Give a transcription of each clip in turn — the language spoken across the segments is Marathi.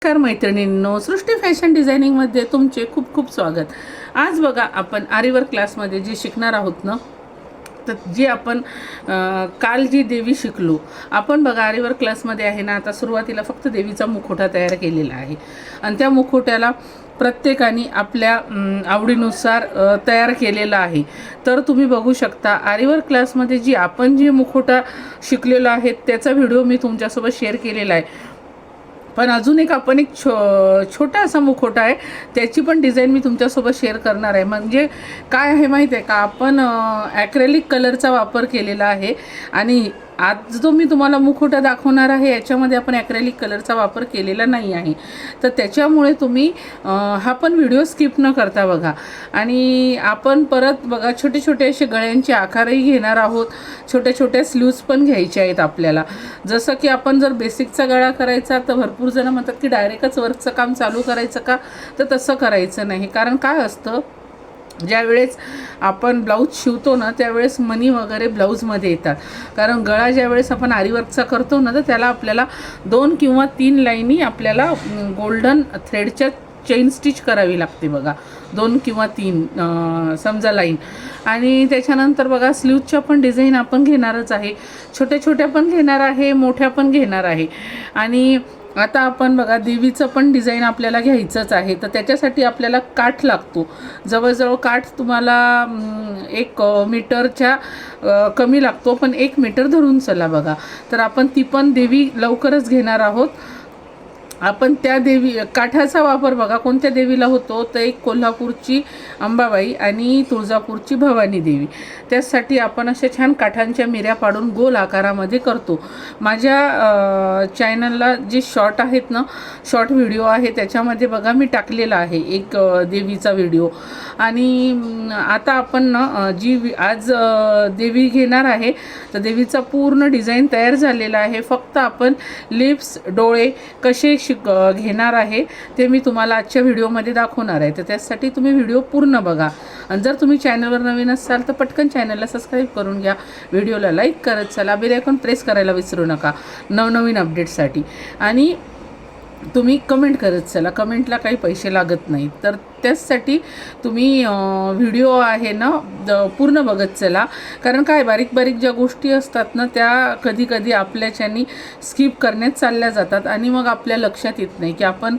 नमस्कार मैत्रिणींनो, सृष्टी फॅशन डिझायनिंगमध्ये तुमचे खूप खूप स्वागत. आज बघा आपण आरीवर्क क्लासमध्ये जे शिकणार आहोत ना, तर जी आपण काल जी देवी शिकलो आपण बघा आरीवर्क क्लासमध्ये आहे ना. आता सुरुवातीला फक्त देवीचा मुखवटा तयार केलेला आहे आणि त्या मुखवट्याला प्रत्येकाने आपल्या आवडीनुसार तयार केलेला आहे. तर तुम्ही बघू शकता आरीवर्क क्लासमध्ये जी आपण जी मुखवटा शिकलेलो आहे त्याचा व्हिडिओ मी तुमच्यासोबत शेअर केलेला आहे. पण अजून एक आपण एक छोटा असा मुखवटा आहे, त्याची पण डिझाईन मी तुमच्यासोबत शेअर करणार आहे. म्हणजे काय आहे माहीत आहे का, आपण ॲक्रेलिक कलरचा वापर केलेला आहे आणि आज जो मी तुम्हाला मुखवटा दाखवणार आहे याच्यामध्ये आपण ॲक्रेलिक कलरचा वापर केलेला नाही आहे. तर त्याच्यामुळे तुम्ही हा पण व्हिडिओ स्किप न करता बघा. आणि आपण परत बघा छोटे छोटे असे गळ्यांचे आकारही घेणार आहोत. छोट्या छोट्या स्लीव्ज पण घ्यायच्या आहेत आपल्याला. जसं की आपण जर बेसिकचा गळा करायचा तर भरपूर जण म्हणतात की डायरेक्टच वर्कचं काम चालू करायचं का, तर तसं करायचं नाही. कारण काय असतं, ज्यावेळेस आपण ब्लाऊज शिवतो ना त्यावेळेस मनी वगैरे ब्लाऊजमध्ये येतात. कारण गळा ज्यावेळेस आपण आरीवर्कचा करतो ना तर त्याला आपल्याला 2 किंवा 3 लाईनी आपल्याला गोल्डन थ्रेडच्या चेन स्टिच करावी लागते बघा. 2 किंवा 3 समजा लाईन. आणि त्याच्यानंतर बघा स्लीवच्या पण डिझाईन आपण घेणारच आहे. छोट्या छोट्या पण घेणार आहे, मोठ्या पण घेणार आहे. आणि आता आपण बघा देवीचं पण डिझाईन आपल्याला घ्यायचंच आहे. तर त्याच्यासाठी आपल्याला काठ लागतो. जवळजवळ काठ तुम्हाला 1 मीटरच्या कमी लागतो, पण 1 मीटर धरून चला बघा. तर आपण ती पण देवी लवकरच घेणार आहोत. आपण त्या देवी काठाचा वापर बघा कोणत्या देवीला होतो, तर एक कोल्हापूरची अंबाबाई आणि तुळजापूरची भवानी देवी. त्यासाठी आपण अशा छान काठांच्या मिऱ्या पाडून गोल आकारामध्ये करतो. माझ्या चॅनलला जे शॉर्ट आहेत ना, शॉर्ट व्हिडिओ आहे त्याच्यामध्ये बघा मी टाकलेला आहे एक देवीचा व्हिडिओ. आणि आता आपण ना आज देवी घेणार आहे तर देवीचा पूर्ण डिझाईन तयार झालेला आहे. फक्त आपण लिप्स डोळे कसे घेणार आहे ते मी तुम्हाला आजच्या व्हिडिओमध्ये दाखवणार आहे. तर त्यासाठी तुम्ही व्हिडिओ पूर्ण बघा. आणि जर तुम्ही चॅनलवर नवीन असाल तर पटकन चॅनलला सबस्क्राईब करून घ्या, व्हिडिओला लाईक करत चला, बेल आयकॉन प्रेस करायला विसरू नका नवनवीन अपडेटसाठी. आणि तुम्ही कमेंट करत चला, कमेंटला काही पैसे लागत नाहीत. तर त्याचसाठी तुम्ही व्हिडिओ आहे ना पूर्ण बघत चला. कारण काय बारीक बारीक ज्या गोष्टी असतात ना त्या कधी कधी आपल्याच्यानी स्किप करण्यात चालल्या जातात आणि मग आपल्या लक्षात येत नाही की आपण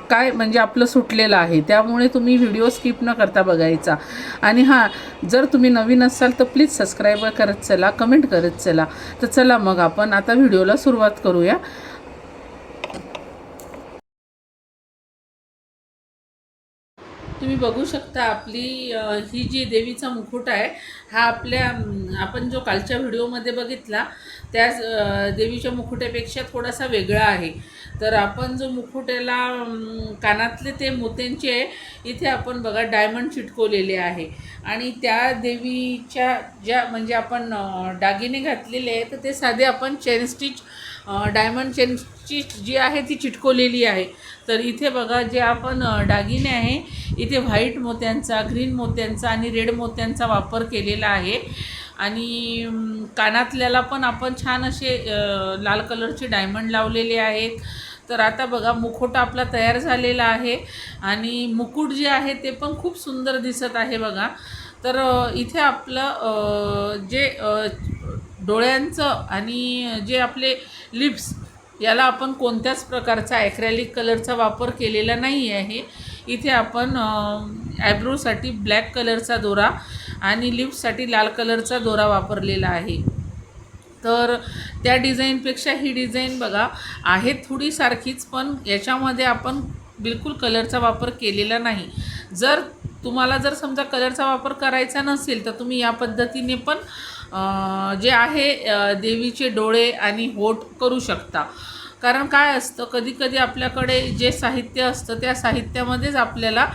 काय म्हणजे आपलं सुटलेलं आहे. त्यामुळे तुम्ही व्हिडिओ स्किप न करता बघायचा. आणि हां, जर तुम्ही नवीन असाल तर प्लीज सबस्क्राईब करत चला, कमेंट करत चला. तर चला मग आपण आता व्हिडिओला सुरुवात करूया. तुम्ही बघू शकता आपली ही जी देवीचा मुखवटा आहे हा आपल्या आपण जो कालच्या व्हिडिओमध्ये बघितला त्याच देवीच्या मुखवट्यापेक्षा थोडासा वेगळा आहे. तर आपण जो मुखवट्याला कानातले ते मोत्यांचे इथे आपण बघा डायमंड चिटकवलेले आहे. आणि त्या देवीच्या ज्या म्हणजे आपण दागिने घातलेले आहे तर ते साधे आपण chain stitch diamond chain stitch जी आहे ती चिटकवलेली आहे. तर इथे बघा जे आपण दागिने आहे इथे व्हाईट मोत्यांचा, ग्रीन मोत्यांचा आणि रेड मोत्यांचा वापर केलेला आहे. आणि कानातल्याला पण आपण छान असे लाल कलरचे डायमंड लावलेले आहेत. तर आता बघा मुखवटा आपला तयार झालेला आहे आणि मुकुट जे आहे ते पण खूप सुंदर दिसत आहे बघा. तर इथे आपलं जे डोळ्यांचं आणि जे आपले लिप्स याला आपण कोणत्याच प्रकारचा ॲक्रेलिक कलरचा वापर केलेला नाही आहे. इथे आपण आयब्रोसाठी ब्लॅक कलरचा दोरा आणि लिप्ससाठी लाल कलरचा दोरा वापरलेला आहे. तर त्या डिझाईनपेक्षा ही डिझाईन बघा आहे थोडी सारखीच, पण याच्यामध्ये आपण बिलकुल कलरचा वापर केलेला नाही. जर तुम्हाला जर समजा कलरचा वापर करायचा नसेल तर तुम्ही या पद्धतीने पण जे आहे देवीचे डोळे आणि होठ करू शकता. कारण काय असतं कधी कधी आपल्याकडे जे साहित्य असतं त्या साहित्यामध्येच आपल्याला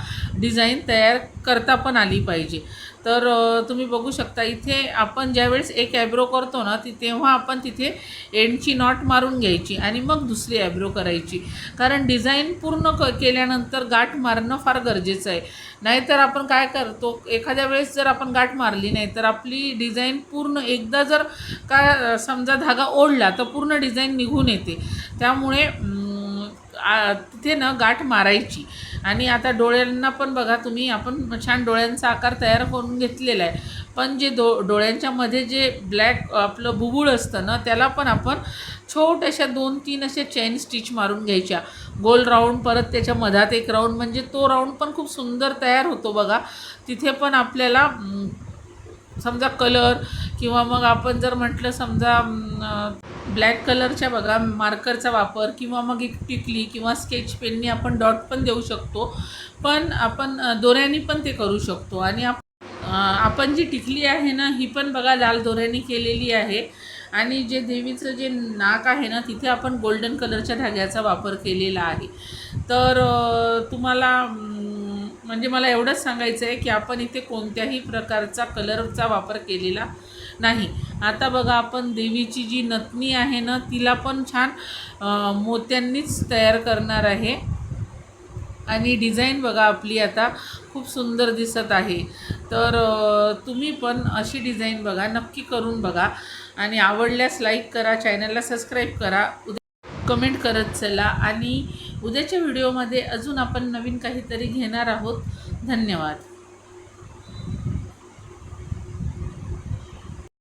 डिझाईन तयार करता पण आली पाहिजे. तर तुम्ही बघू शकता इथे आपण ज्यावेळेस एक ॲब्रो करतो ना तेव्हा आपण तिथे एंडची नॉट मारून घ्यायची आणि मग दुसरी ॲब्रो करायची. कारण डिझाईन पूर्ण केल्यानंतर गाठ मारणं फार गरजेचं आहे. नाहीतर आपण काय करतो एखाद्या वेळेस जर आपण गाठ मारली नाही तर आपली डिझाईन पूर्ण एकदा जर काय समजा धागा ओढला तर पूर्ण डिझाईन निघून येते. त्यामुळे तिथे ना गाठ मारायची. आणि आता डोळ्यांना पण बघा तुम्ही, आपण छान डोळ्यांचा आकार तयार करून घेतलेला आहे, पण जे डोळ्यांच्या मध्ये जे ब्लॅक आपलं बुबुळ असतं ना, त्याला पण आपण छोट्याशा 2-3 असे चेन स्टिच मारून घ्यायच्या, गोल राऊंड, परत त्याच्या मधात एक राऊंड, म्हणजे तो राऊंड पण खूप सुंदर तयार होतो बघा. तिथे पण आपल्याला समजा कलर, किंवा मग आपण जर म्हटलं समजा ब्लॅक कलरच्या बघा मार्करचा वापर, किंवा मग एक टिकली किंवा स्केच पेननी आपण डॉट पण देऊ शकतो, पण आपण दोऱ्यानी पण ते करू शकतो. आणि आपण जी टिकली आहे ना, ही पण बघा लाल दोऱ्यानी केलेली आहे. आणि जे देवीचं जे नाक आहे ना, तिथे आपण गोल्डन कलरच्या धाग्याचा वापर केलेला आहे. तर तुम्हाला म्हणजे मला एवढंच सांगायचं आहे की आपण इथे कोणत्याही प्रकारचा कलरचा वापर केलेला नाही. आता बघा आपण देवीची जी नथनी आहे ना, तिला पण छान मोत्यांनीच तयार करणार आहे. आणि डिझाईन बघा आपली आता खूप सुंदर दिसत आहे. तर तुम्ही पण अशी डिझाईन बघा, नक्की करून बघा. आणि आवडल्यास लाईक करा, चॅनलला सबस्क्राईब करा, कमेंट करत चला. आणि उद्याच्या व्हिडिओमध्ये अजून आपण नवीन काहीतरी घेणार आहोत. धन्यवाद.